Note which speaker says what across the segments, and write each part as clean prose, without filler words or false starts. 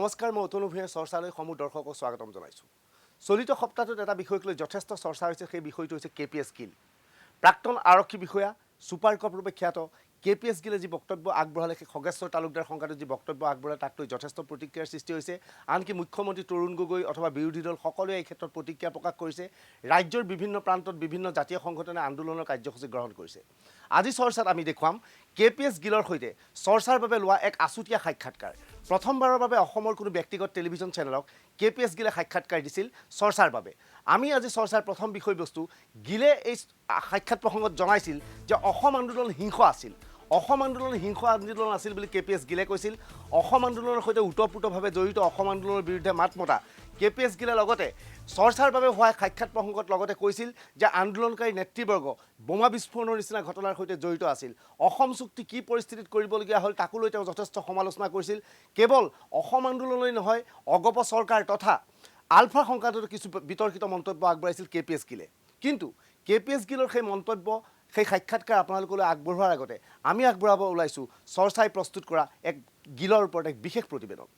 Speaker 1: নমস্কাৰ, মই অতনু ভূঞাৰ চৰ্চালৈ সমূহ দৰ্শকক স্বাগতম জনাইছোঁ। চলিত সপ্তাহটোত এটা বিষয়ক লৈ যথেষ্ট চৰ্চা হৈছে, সেই বিষয়টো হৈছে KPS গিল। প্ৰাক্তন আৰক্ষী বিষয়া, ছুপাৰ কপ ৰূপে খ্যাত KPS গিলে যি বক্তব্য আগবঢ়ালে, সেই খগেশ্বৰ তালুকদাৰ সংঘাতত যি বক্তব্য আগবঢ়ালে তাক লৈ যথেষ্ট প্ৰতিক্ৰিয়াৰ সৃষ্টি হৈছে। আনকি মুখ্যমন্ত্ৰী তৰুণ গগৈ অথবা বিৰোধী দল সকলোৱে এই ক্ষেত্ৰত প্ৰতিক্ৰিয়া প্ৰকাশ কৰিছে। ৰাজ্যৰ বিভিন্ন প্ৰান্তত বিভিন্ন জাতীয় সংগঠনে আন্দোলনৰ কাৰ্যসূচী গ্ৰহণ কৰিছে। আজি চৰ্চাত আমি দেখুৱাম KPS গিলৰ সৈতে চৰ্চাৰ বাবে লোৱা এক আছুতীয়া সাক্ষাৎকাৰ। প্ৰথমবাৰৰ বাবে অসমৰ কোনো ব্যক্তিগত টেলিভিজন চেনেলক KPS গিলে সাক্ষাৎকাৰ দিছিল চৰ্চাৰ বাবে। আমি আজি চৰ্চাৰ প্ৰথম বিষয়বস্তু, গিলে এই সাক্ষাৎ প্ৰসংগত জনাইছিল যে অসম আন্দোলন হিংস আছিল। অসম আন্দোলন হিংস আন্দোলন আছিল বুলি KPS গিলে কৈছিল। অসম আন্দোলনৰ সৈতে ওতঃপ্ৰোতভাৱে জড়িত অসম আন্দোলনৰ বিৰুদ্ধে মাত মতা KPS গিলে লগতে চৰ্চাৰ বাবে হোৱা সাক্ষাৎ প্ৰসংগত লগতে কৈছিল যে আন্দোলনকাৰী নেতৃবৰ্গ বোমা বিস্ফোৰণৰ নিচিনা ঘটনাৰ সৈতে জড়িত আছিল। অসম চুক্তি কি পৰিস্থিতিত কৰিবলগীয়া হ'ল তাকো লৈ তেওঁ যথেষ্ট সমালোচনা কৰিছিল। কেৱল অসম আন্দোলনলৈ নহয়, অগপ চৰকাৰ তথা আলফা সংক্ৰান্ততো কিছু বিতৰ্কিত মন্তব্য আগবঢ়াইছিল KPS গিলে। কিন্তু KPS গিলৰ সেই মন্তব্য, সেই সাক্ষাৎকাৰ আপোনালোকলৈ আগবঢ়োৱাৰ আগতে আমি আগবঢ়াব ওলাইছোঁ চৰ্চাই প্ৰস্তুত কৰা এক গিলৰ ওপৰত এক বিশেষ প্ৰতিবেদন।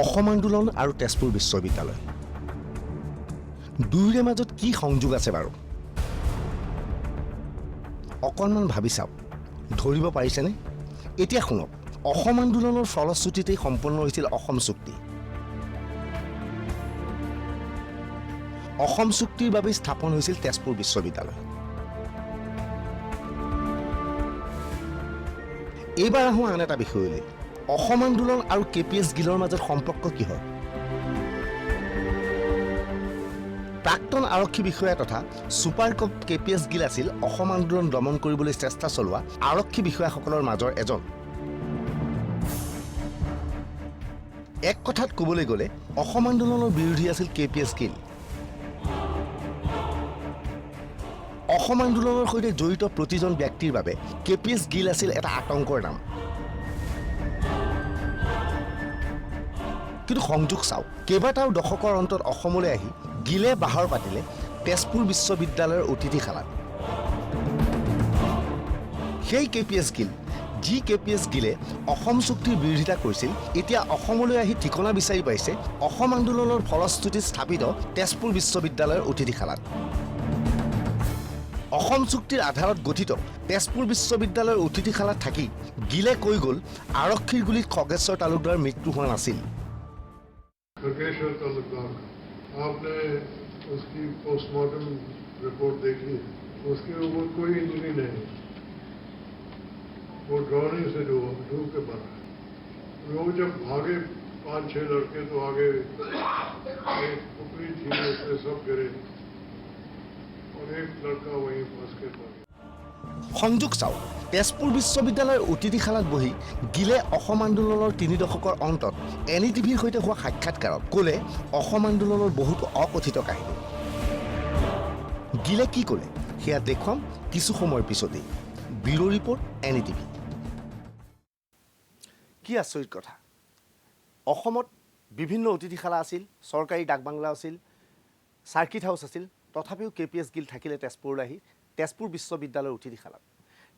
Speaker 1: অসম আন্দোলন আৰু তেজপুৰ বিশ্ববিদ্যালয় দুয়োৰে মাজত কি সংযোগ আছে বাৰু? অকণমান ভাবি চাওক, ধৰিব পাৰিছেনে? এতিয়া শুনক, অসম আন্দোলনৰ ফলশ্ৰুতিতেই সম্পন্ন হৈছিল অসম চুক্তি। অসম চুক্তিৰ বাবে স্থাপন হৈছিল তেজপুৰ বিশ্ববিদ্যালয়। এইবাৰ আহোঁ আন এটা বিষয়লৈ, অসম আন্দোলন আৰু KPS গিলৰ মাজত সম্পৰ্ক কিহৰ? প্ৰাক্তন আৰক্ষী বিষয়া তথা ছুপাৰ কপ KPS গিল আছিল অসম আন্দোলন দমন কৰিবলৈ চেষ্টা চলোৱা আৰক্ষী বিষয়াসকলৰ মাজৰ এজন। এক কথাত ক'বলৈ গ'লে অসম আন্দোলনৰ বিৰোধী আছিল KPS গিল। অসম আন্দোলনৰ সৈতে জড়িত প্ৰতিজন ব্যক্তিৰ বাবে KPS গিল আছিল এটা আতংকৰ নাম। কিন্তু সংযোগ চাওক, কেইবাটাও দশকৰ অন্তত অসমলৈ আহি গিলে বাহৰ পাতিলে তেজপুৰ বিশ্ববিদ্যালয়ৰ অতিথিশালাত। সেই KPS গিল, যি KPS গিলে অসম চুক্তিৰ বিৰোধিতা কৰিছিল, এতিয়া অসমলৈ আহি ঠিকনা বিচাৰি পাইছে অসম আন্দোলনৰ ফলশ্ৰুতিত স্থাপিত তেজপুৰ বিশ্ববিদ্যালয়ৰ অতিথিশালাত। অসম চুক্তিৰ আধাৰত গঠিত তেজপুৰ বিশ্ববিদ্যালয়ৰ অতিথিশালাত থাকি গিলে কৈ গ'ল আৰক্ষীৰ গুলীত খগেশ্বৰ তালুকদাৰ মৃত্যু হোৱা নাছিল।
Speaker 2: खगेश्वर तालुकदार, आपने उसकी पोस्टमार्टम रिपोर्ट देखी? उसके ऊपर कोई इंजरी नहीं, वो ड्रॉइंग से डूब के मरा है। वो जब भागे 5-6 लड़के तो आगे एक पुकरी थी, उसमें सब गिरे और एक लड़का वहीं फंस के मर गया।
Speaker 1: সংযোগ চাওক, তেজপুৰ বিশ্ববিদ্যালয়ৰ অতিথিশালাত বহি গিলে অসম আন্দোলনৰ 3 দশকৰ অন্তত NETVৰ সৈতে হোৱা সাক্ষাৎকাৰত ক'লে অসম আন্দোলনৰ বহুতো অকথিত কাহিনী। গিলে কি ক'লে সেয়া দেখুৱাম কিছু সময়ৰ পিছতেই। Bureau' report, NETV। কি আচৰিত কথা, অসমত বিভিন্ন অতিথিশালা আছিল, চৰকাৰী ডাকবাংলা আছিল, চাৰ্কিট হাউচ আছিল, তথাপিও KPS গিল থাকিলে তেজপুৰলৈ আহি তেজপুৰ বিশ্ববিদ্যালয়ৰ অতিথিশালাত।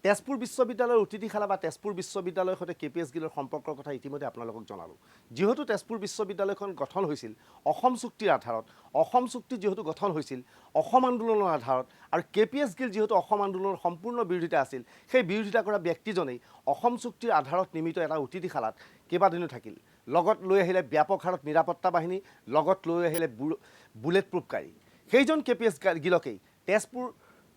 Speaker 1: তেজপুৰ বিশ্ববিদ্যালয়ৰ অতিথিশালা বা তেজপুৰ বিশ্ববিদ্যালয়ৰ সৈতে KPS গিলৰ সম্পৰ্কৰ কথা ইতিমধ্যে আপোনালোকক জনালোঁ। যিহেতু তেজপুৰ বিশ্ববিদ্যালয়খন গঠন হৈছিল অসম চুক্তিৰ আধাৰত, অসম চুক্তি যিহেতু গঠন হৈছিল অসম আন্দোলনৰ আধাৰত, আৰু KPS গিল যিহেতু অসম আন্দোলনৰ সম্পূৰ্ণ বিৰোধিতা আছিল, সেই বিৰোধিতা কৰা ব্যক্তিজনেই অসম চুক্তিৰ আধাৰত নিৰ্মিত এটা অতিথিশালাত কেইবাদিনো থাকিল। লগত লৈ আহিলে ব্যাপক হাৰত নিৰাপত্তা বাহিনী, লগত লৈ আহিলে বুলেট প্ৰুফ গাড়ী। সেইজন KPS গিলকেই তেজপুৰ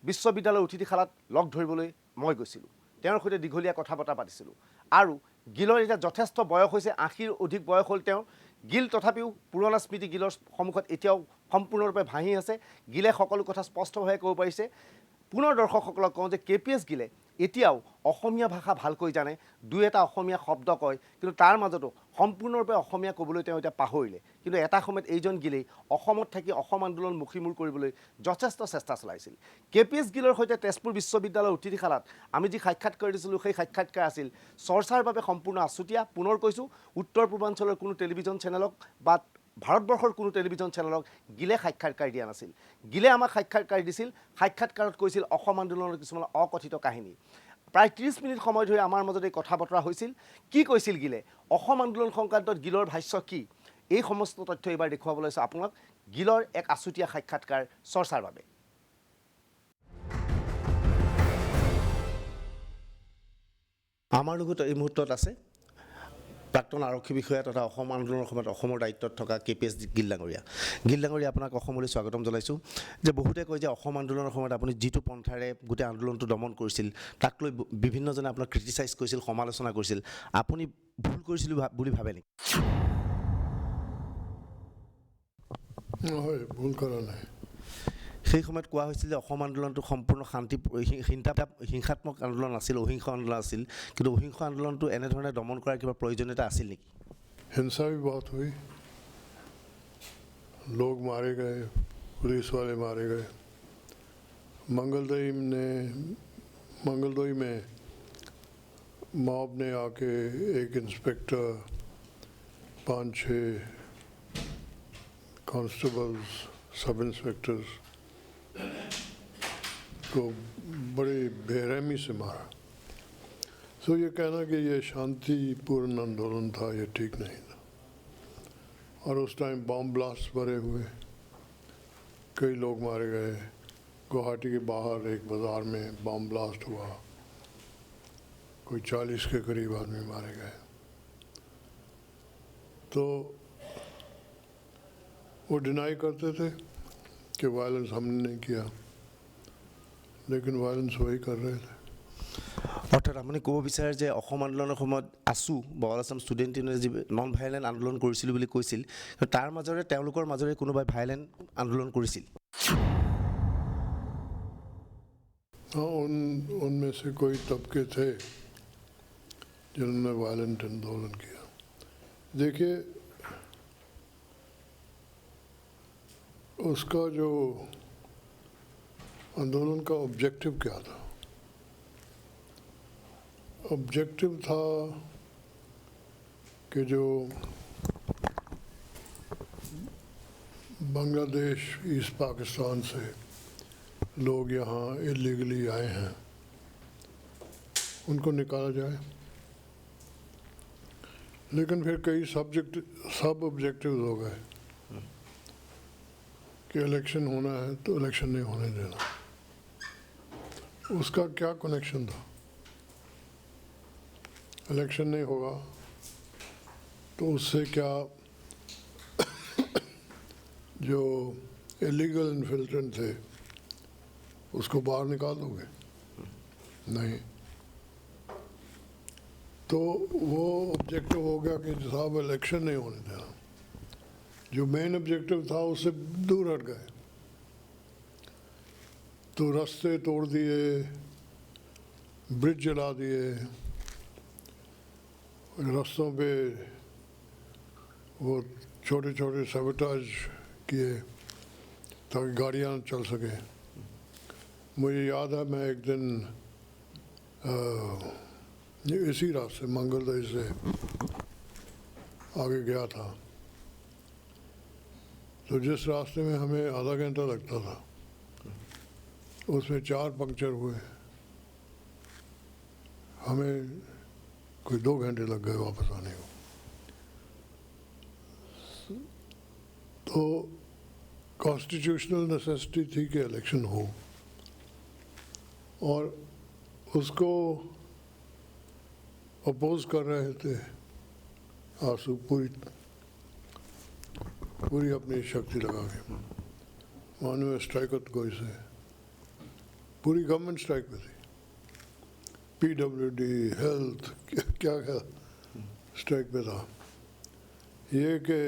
Speaker 1: বিশ্ববিদ্যালয়ৰ অতিথিশালাত লগ ধৰিবলৈ মই গৈছিলোঁ। তেওঁৰ সৈতে দীঘলীয়া কথা বতৰা পাতিছিলোঁ। আৰু গিলৰ এতিয়া যথেষ্ট বয়স হৈছে, 80ৰ অধিক বয়স হ'ল তেওঁৰ। গিল তথাপিও পুৰণা স্মৃতি গিলৰ সন্মুখত এতিয়াও সম্পূৰ্ণৰূপে ভাহি আছে। গিলে সকলো কথা স্পষ্টভাৱে ক'ব পাৰিছে। পুনৰ দৰ্শকসকলক কওঁ যে KPS গিলে এতিয়াও অসমীয়া ভাষা ভালকৈ জানে, দুই এটা অসমীয়া শব্দ কয়, কিন্তু তাৰ মাজতো সম্পূৰ্ণৰূপে অসমীয়া ক'বলৈ তেওঁ এতিয়া পাহৰিলে। কিন্তু এটা সময়ত এইজন গিলেই অসমত থাকি অসম আন্দোলন মুখীমূৰ কৰিবলৈ যথেষ্ট চেষ্টা চলাইছিল। KPS গিলৰ সৈতে তেজপুৰ বিশ্ববিদ্যালয়ৰ অতিথিশালাত আমি যি সাক্ষাৎকাৰ দিছিলোঁ, সেই সাক্ষাৎকাৰ আছিল চৰ্চাৰ বাবে সম্পূৰ্ণ আছুতীয়া। পুনৰ কৈছোঁ, উত্তৰ পূৰ্বাঞ্চলৰ কোনো টেলিভিজন চেনেলক বা ভাৰতবৰ্ষৰ কোনো টেলিভিজন চেনেলক গিলে সাক্ষাৎকাৰ দিয়া নাছিল। গিলে আমাক সাক্ষাৎকাৰ দিছিল, সাক্ষাৎকাৰত কৈছিল অসম আন্দোলনৰ কিছুমান অকথিত কাহিনী। প্ৰায় 30 মিনিট সময় ধৰি আমাৰ মাজতে কথা বতৰা হৈছিল। কি কৈছিল গিলে, অসম আন্দোলন সংক্ৰান্তত গিলৰ ভাষ্য কি, এই সমস্ত তথ্য এইবাৰ দেখুৱাবলৈ আছোঁ আপোনাক গিলৰ এক আছুতীয়া সাক্ষাৎকাৰ চৰ্চাৰ বাবে। আমাৰ লগত এই মুহূৰ্তত আছে প্ৰাক্তন আৰক্ষী বিষয়া তথা অসম আন্দোলনৰ সময়ত অসমৰ দায়িত্বত থকা KPS গিল ডাঙৰীয়া। গিল ডাঙৰীয়া, আপোনাক অসমলৈ স্বাগতম জনাইছোঁ। যে বহুতে কয় যে অসম আন্দোলনৰ সময়ত আপুনি যিটো পন্থাৰে গোটেই আন্দোলনটো দমন কৰিছিল, তাক লৈ বিভিন্নজনে আপোনাক ক্ৰিটিচাইজ কৰিছিল, সমালোচনা কৰিছিল। আপুনি ভুল কৰিছিল বুলি ভাবে নেকি?
Speaker 2: নহয়, ভুল কৰা নাই।
Speaker 1: সেই সময়ত কোৱা হৈছিল যে অসম আন্দোলনটো সম্পূৰ্ণ হিংসাত্মক আন্দোলন আছিল, অহিংস আন্দোলন আছিল, কিন্তু অহিংস আন্দোলনটো এনেধৰণে দমন কৰাৰ কিবা প্ৰয়োজনীয়তা আছিল নেকি?
Speaker 2: हिंसा भी बहुत हुई, लोग मारे गए, पुलिस वाले मारे गए। मंगलदोई में मॉब ने आके एक इंस्पेक्टर, 5-6 कांस्टेबल्स, सब इंस्पेक्टर्स को बड़ी बेरहमी से मारा। तो ये कहना कि ये शांतिपूर्ण आंदोलन था, ये ठीक नहीं था। और उस टाइम बॉम्ब ब्लास्ट भरे हुए, कई लोग मारे गए। गुवाहाटी के बाहर एक बाज़ार में बॉम्ब ब्लास्ट हुआ, कोई 40 के करीब आदमी मारे गए। तो वो डिनाई करते थे कि वायलेंस हमने नहीं किया, लेकिन वायलेंस वही कर रहे थे।
Speaker 1: অৰ্থাৎ আপুনি ক'ব বিচাৰে যে অসম আন্দোলনৰ সময়ত বঙাল আছাম ষ্টুডেণ্ট ইউনিয়নে যি নন ভাইলেণ্ট আন্দোলন কৰিছিল বুলি কৈছিল, তাৰ মাজৰে তেওঁলোকৰ মাজৰে কোনোবাই ভাইলেণ্ট আন্দোলন কৰিছিল?
Speaker 2: हाँ, उनमें से कोई तबके थे जिन्होंने वायलेंट आंदोलन किया। देखिए, उसका जो आंदोलन का ऑब्जेक्टिव क्या था? ऑब्जेक्टिव था कि जो बांग्लादेश, ईस्ट पाकिस्तान से लोग यहाँ इलीगली आए हैं, उनको निकाला जाए। लेकिन फिर कई सब ऑब्जेक्टिव्स हो गए कि इलेक्शन होना है तो इलेक्शन नहीं होने देना। उसका क्या कनेक्शन था? इलेक्शन नहीं होगा तो उससे क्या जो इलीगल इन्फिल्ट्रेंट थे उसको बाहर निकाल दोगे? नहीं। तो वो ऑब्जेक्टिव हो गया कि साहब इलेक्शन नहीं होने देना। जो मेन ऑब्जेक्टिव था उससे दूर हट गए, तो रास्ते तोड़ दिए, ब्रिज जला दिए, रास्तों पे वो छोटे छोटे सबटाज किए ताकि गाड़ियाँ चल सके। मुझे याद है, मैं एक दिन इसी रास्ते मंगलदई से आगे गया था, तो जिस रास्ते में हमें आधा घंटा लगता था उसमें 4 पंक्चर हुए, हमें कोई 2 घंटे लग गए वापस आने को। तो कॉन्स्टिट्यूशनल नेसेसिटी थी कि इलेक्शन हो, और उसको अपोज कर रहे थे आंसू पूरी अपनी शक्ति लगा के। मानव स्ट्राइक कोई से पूरी गवर्नमेंट स्ट्राइक पे थी, PWD, हेल्थ, क्या क्या स्ट्राइक पे था। ये कि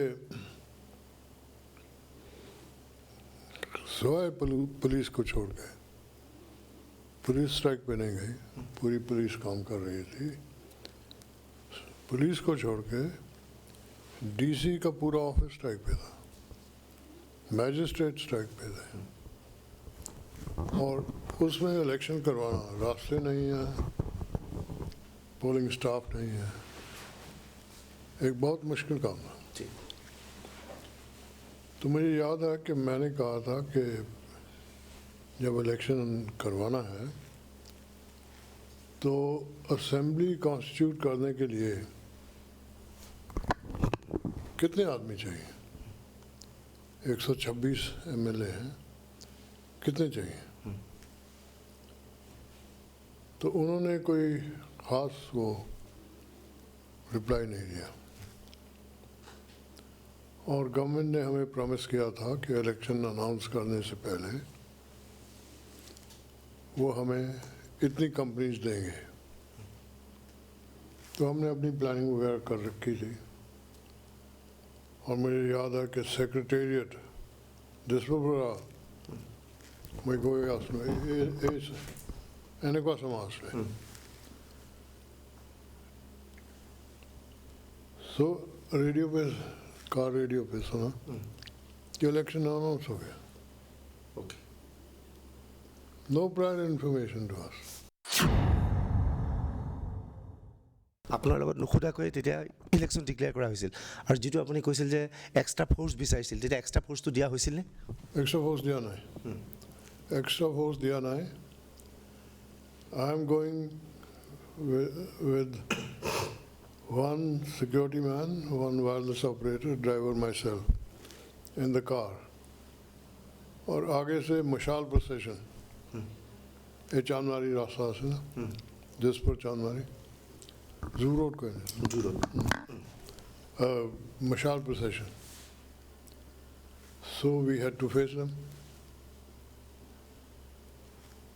Speaker 2: सिवाय पुलिस को छोड़ के, पुलिस स्ट्राइक पे नहीं गई, पूरी पुलिस काम कर रही थी। पुलिस को छोड़ के DC का पूरा ऑफिस स्ट्राइक पे था, मैजिस्ट्रेट स्ट्राइक पे थे, और उसमें इलेक्शन करवाना, रास्ते नहीं है, पोलिंग स्टाफ नहीं है, एक बहुत मुश्किल काम था। तो मुझे याद है कि मैंने कहा था कि जब इलेक्शन करवाना है तो असेंबली कॉन्स्टिट्यूट करने के लिए कितने आदमी चाहिए? 126 एमएलए हैं, कितने चाहिए? तो उन्होंने कोई ख़ास वो रिप्लाई नहीं दिया और गवर्नमेंट ने हमें प्रॉमिस किया था कि इलेक्शन अनाउंस करने से पहले वो हमें इतनी कंपनीज देंगे। तो हमने अपनी प्लानिंग वगैरह कर रखी थी और मुझे याद है कि सेक्रेटेरिएट दिसपुरा मैं कोई এনেকুৱা সময় আসলে सो रेडियो पे कार रेडियो पे सुना कि इलेक्शन अनाउंस हो गया।
Speaker 1: Okay
Speaker 2: no prior information to us.
Speaker 1: আপোনাৰ লগত নুসুধাকৈ তেতিয়া ইলেকশ্যন ডিক্লেয়াৰ কৰা হৈছিল আৰু যিটো আপুনি কৈছিল যে এক্সট্ৰা ফ'ৰ্চ বিচাৰিছিল তেতিয়া এক্সট্ৰা ফ'ৰ্চটো দিয়া হৈছিল নে?
Speaker 2: एक्स्ट्रा फोर्स दिया नहीं, एक्स्ट्रा फोर्स दिया नहीं। I am going with one security man, one wireless operator, driver myself in the car और आगे से मशाल प्रोसेशन ये चांदमारी रास्ता से ना जिस पर चांदमारी जू रोड को मशाल procession. So we had to face them.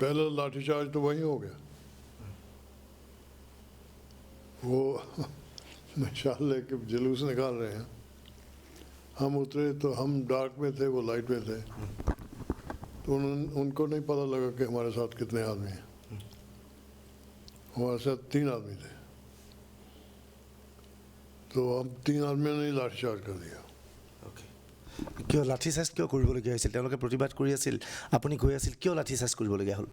Speaker 2: पहला लाठीचार्ज तो वहीं हो गया। वो मशाल लेके जुलूस निकाल रहे हैं, हम उतरे तो हम डार्क में थे, वो लाइट में थे, तो उनको नहीं पता लगा कि हमारे साथ कितने आदमी हैं। हमारे साथ 3 आदमी थे, तो हम 3 आदमियों ने लाठीचार्ज कर दिया।
Speaker 1: কিয় লাঠি চাৰ্জ কিয় কৰিবলগীয়া হৈছিল? তেওঁলোকে প্ৰতিবাদ কৰি আছিল, আপুনি গৈ আছিল, কিয় লাঠি চাৰ্জ কৰিবলগীয়া হ'ল?